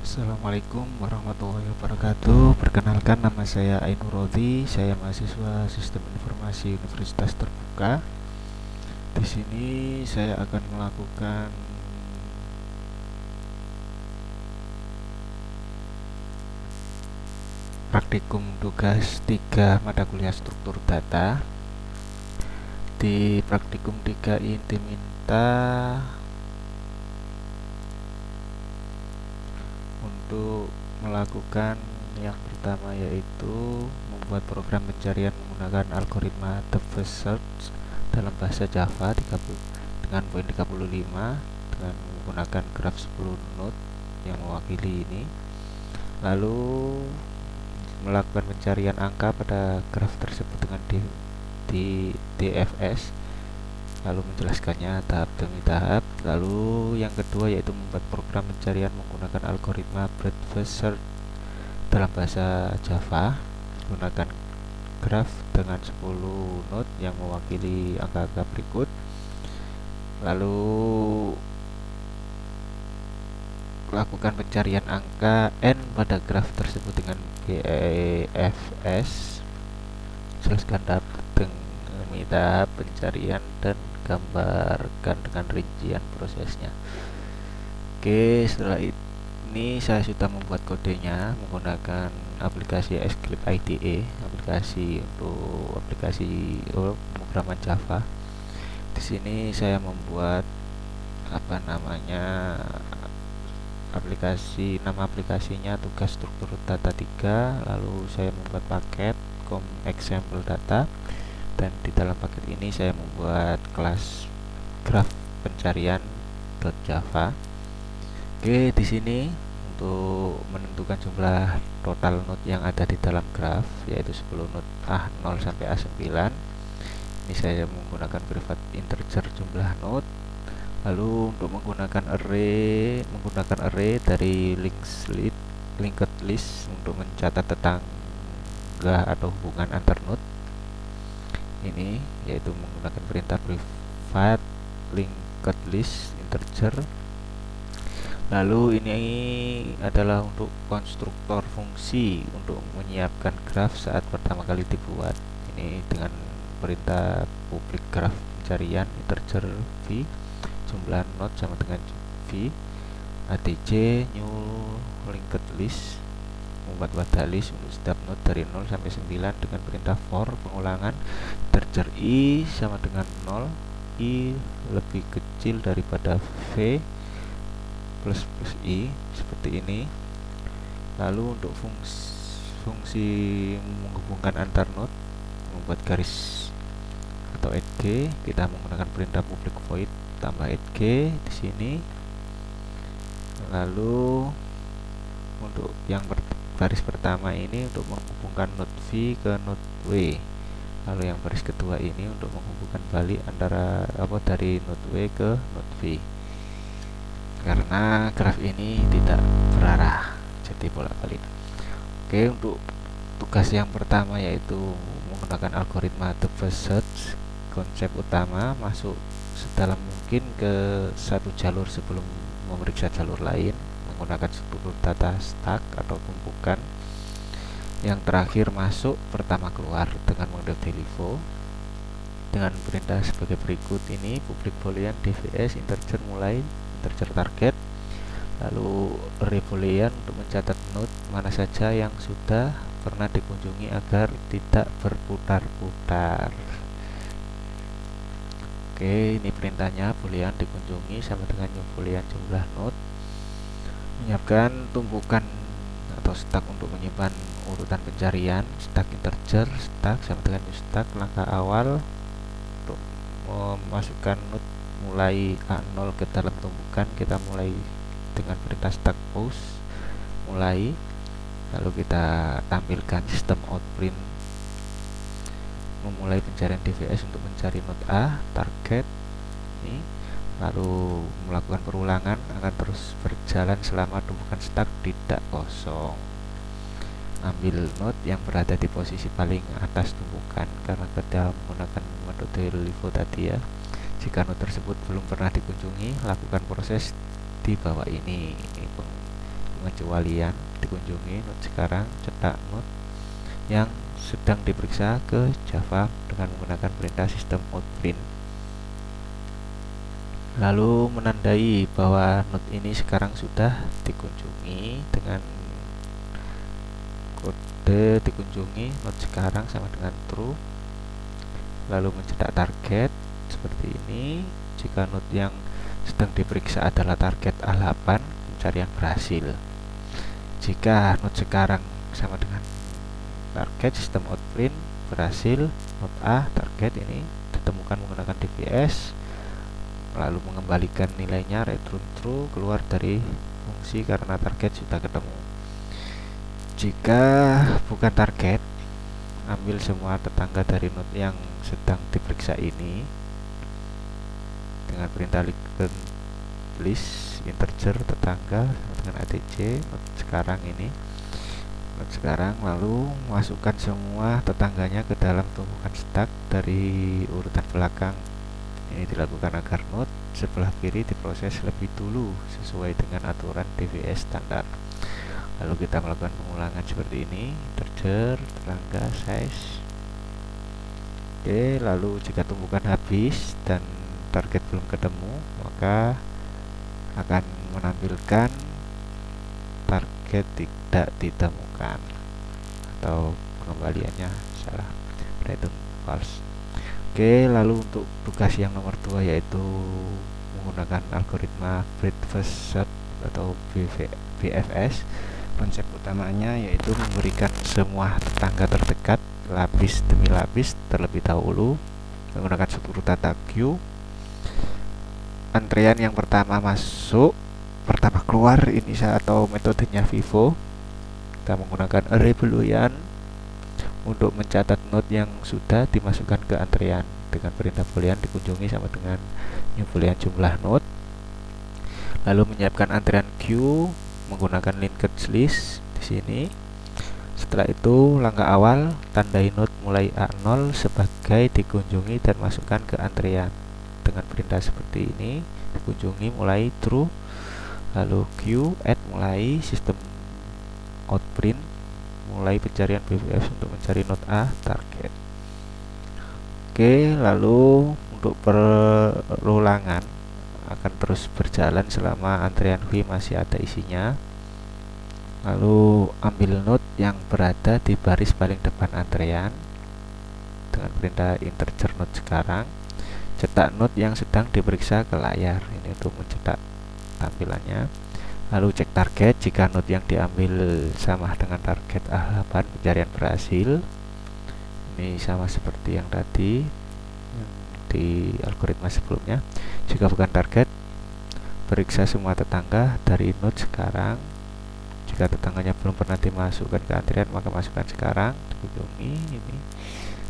Assalamualaikum warahmatullahi wabarakatuh. Perkenalkan, nama saya Ainur Rodi. Saya mahasiswa Sistem Informasi Universitas Terbuka. Di sini saya akan melakukan praktikum tugas 3 mata kuliah struktur data. Di praktikum 3 ini diminta untuk melakukan yang pertama, yaitu membuat program pencarian menggunakan algoritma The First Search dalam bahasa Java dengan poin 35 dengan menggunakan graf 10 node yang mewakili ini. Lalu melakukan pencarian angka pada graf tersebut dengan di DFS, lalu menjelaskannya tahap demi tahap. Lalu yang kedua yaitu membuat program pencarian menggunakan algoritma Breadth First Search dalam bahasa Java menggunakan graf dengan 10 node yang mewakili angka-angka berikut. Lalu lakukan pencarian angka n pada graf tersebut dengan BFS. Jelaskan tahap demi tahap pencarian dan gambarkan dengan rincian prosesnya. Oke, setelah ini saya sudah membuat kodenya menggunakan aplikasi Esclipse IDE, aplikasi pemrograman Java. Di sini saya membuat nama aplikasinya tugas struktur data 3. Lalu saya membuat paket example data, dan di dalam paket ini saya membuat kelas graf pencarian .java. Oke, di sini untuk menentukan jumlah total node yang ada di dalam graf, yaitu 10 node A0 sampai A9. Ini saya menggunakan private integer jumlah node. Lalu untuk menggunakan array dari linked list untuk mencatat tetangga atau hubungan antar node. Ini yaitu menggunakan perintah private linked list integer. Lalu ini adalah untuk konstruktor fungsi untuk menyiapkan graf saat pertama kali dibuat. Ini dengan perintah public graf pencarian integer v, jumlah node sama dengan v, atj new linked list, membuat wadah list untuk setiap node dari 0 sampai 9 dengan perintah for pengulangan integer i sama dengan 0, i lebih kecil daripada v plus i, seperti ini. Lalu untuk fungsi menghubungkan antar node, membuat garis atau edg, kita menggunakan perintah public void tambah edg di sini. Lalu untuk yang baris pertama ini untuk menghubungkan node v ke node w. Lalu yang baris kedua ini untuk menghubungkan balik antara dari node w ke node v, karena graf ini tidak berarah, jadi bolak-balik. Oke, untuk tugas yang pertama yaitu menggunakan algoritma The First Search. Konsep utama, masuk sedalam mungkin ke satu jalur sebelum memeriksa jalur lain menggunakan struktur data stack atau tumpukan. Yang terakhir masuk, pertama keluar dengan mode delivo dengan perintah sebagai berikut. Ini public boolean dvs integer mulai integer target, lalu array boolean untuk mencatat node mana saja yang sudah pernah dikunjungi agar tidak berputar-putar. Oke, ini perintahnya, boolean dikunjungi sama dengan new boolean jumlah node. Menyiapkan tumpukan atau stack untuk menyimpan urutan pencarian, stack integer, stack sama dengan new stack. Langkah awal untuk memasukkan node mulai A0 ke dalam tumpukan, kita mulai dengan perintah stack post mulai. Lalu kita tampilkan sistem out print memulai pencarian DVS untuk mencari node A target ini. Lalu melakukan perulangan akan terus berjalan selama tumpukan stack tidak kosong. Ambil node yang berada di posisi paling atas tumpukan karena kita menggunakan metode delivo tadi ya. Jika node tersebut belum pernah dikunjungi, lakukan proses di bawah ini pengecualian, dikunjungi node sekarang, cetak node yang sedang diperiksa ke Java dengan menggunakan perintah sistem out print. Lalu menandai bahwa node ini sekarang sudah dikunjungi dengan kode dikunjungi node sekarang sama dengan true. Lalu mencetak target seperti ini. Jika node yang sedang diperiksa adalah target A8, pencarian berhasil. Jika node sekarang sama dengan target, sistem out print berhasil. Node A target ini ditemukan menggunakan DVS, lalu mengembalikan nilainya return true keluar dari fungsi karena target sudah ketemu. Jika bukan target, ambil semua tetangga dari node yang sedang diperiksa ini dengan perintah list integer tetangga dengan atc node sekarang ini. Sekarang lalu masukkan semua tetangganya ke dalam tumpukan stack dari urutan belakang. Ini dilakukan agar node sebelah kiri diproses lebih dulu sesuai dengan aturan DVS standar. Lalu kita melakukan pengulangan seperti ini, integer tetangga size. Oke, lalu jika tumpukan habis dan target belum ketemu, maka akan menampilkan target tidak ditemukan atau pengembaliannya salah, return false. Oke, lalu untuk tugas yang nomor 2 yaitu menggunakan algoritma breadth first serve atau BFS. Konsep utamanya yaitu memberikan semua tetangga terdekat lapis demi lapis terlebih dahulu menggunakan urutan tab queue. Antrian yang pertama masuk, pertama keluar ini atau metodenya Vivo. Kita menggunakan array boolean untuk mencatat node yang sudah dimasukkan ke antrian dengan perintah boolean dikunjungi sama dengan new boolean jumlah node. Lalu menyiapkan antrian queue menggunakan linked list di sini. Setelah itu langkah awal tandai node mulai A0 sebagai dikunjungi dan masukkan ke antrian dengan perintah seperti ini, dikunjungi mulai true. Lalu queue add mulai sistem out print mulai pencarian BVF untuk mencari node A target. Oke, lalu untuk perulangan akan terus berjalan selama antrian V masih ada isinya. Lalu ambil node yang berada di baris paling depan antrian dengan perintah integer node sekarang. Cetak node yang sedang diperiksa ke layar, ini untuk mencetak tampilannya. Lalu cek target, jika node yang diambil sama dengan target A8, pencarian berhasil. Ini sama seperti yang tadi yang di algoritma sebelumnya. Jika bukan target, periksa semua tetangga dari node sekarang. Jika tetangganya belum pernah dimasukkan ke antrian, maka masukkan sekarang, dikunjungi ini.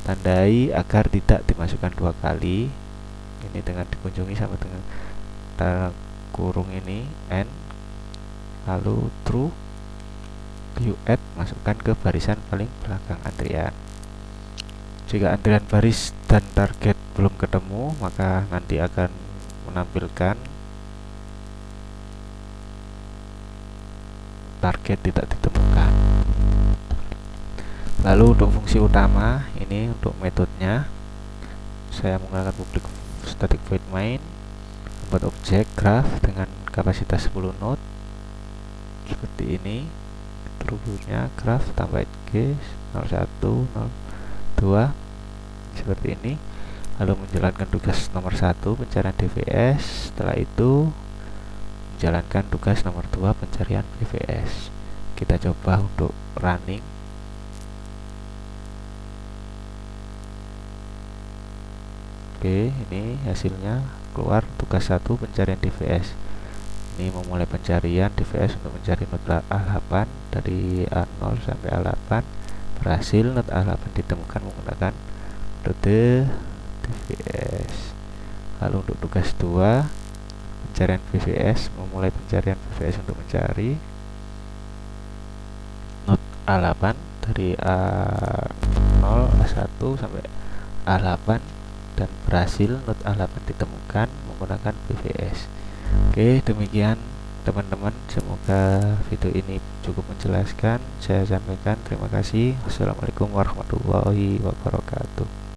Tandai agar tidak dimasukkan dua kali. Ini dengan dikunjungi sama dengan kurung ini n, lalu true. Queue add masukkan ke barisan paling belakang antrian. Jika antrian baris dan target belum ketemu, maka nanti akan menampilkan target tidak ditemukan. Lalu untuk fungsi utama ini untuk metodenya saya menggunakan public static void main, membuat objek graph dengan kapasitas 10 node seperti ini. Strukturnya graph tambah g 01 02 seperti ini. Lalu menjalankan tugas nomor 1 pencarian DVS. Setelah itu menjalankan tugas nomor 2 pencarian DVS. Kita coba untuk running. Oke, ini hasilnya keluar tugas 1 pencarian DVS. Ini memulai pencarian DVS untuk mencari node A8 dari A0 sampai A8. Berhasil, node A8 ditemukan menggunakan metode DVS. Lalu untuk tugas 2 pencarian BVS, memulai pencarian BVS untuk mencari node A8 dari A0, A1 sampai A8 dan berhasil node A8 ditemukan menggunakan BVS. Oke, demikian teman-teman, semoga video ini cukup menjelaskan. Saya sampaikan terima kasih. Wassalamualaikum warahmatullahi wabarakatuh.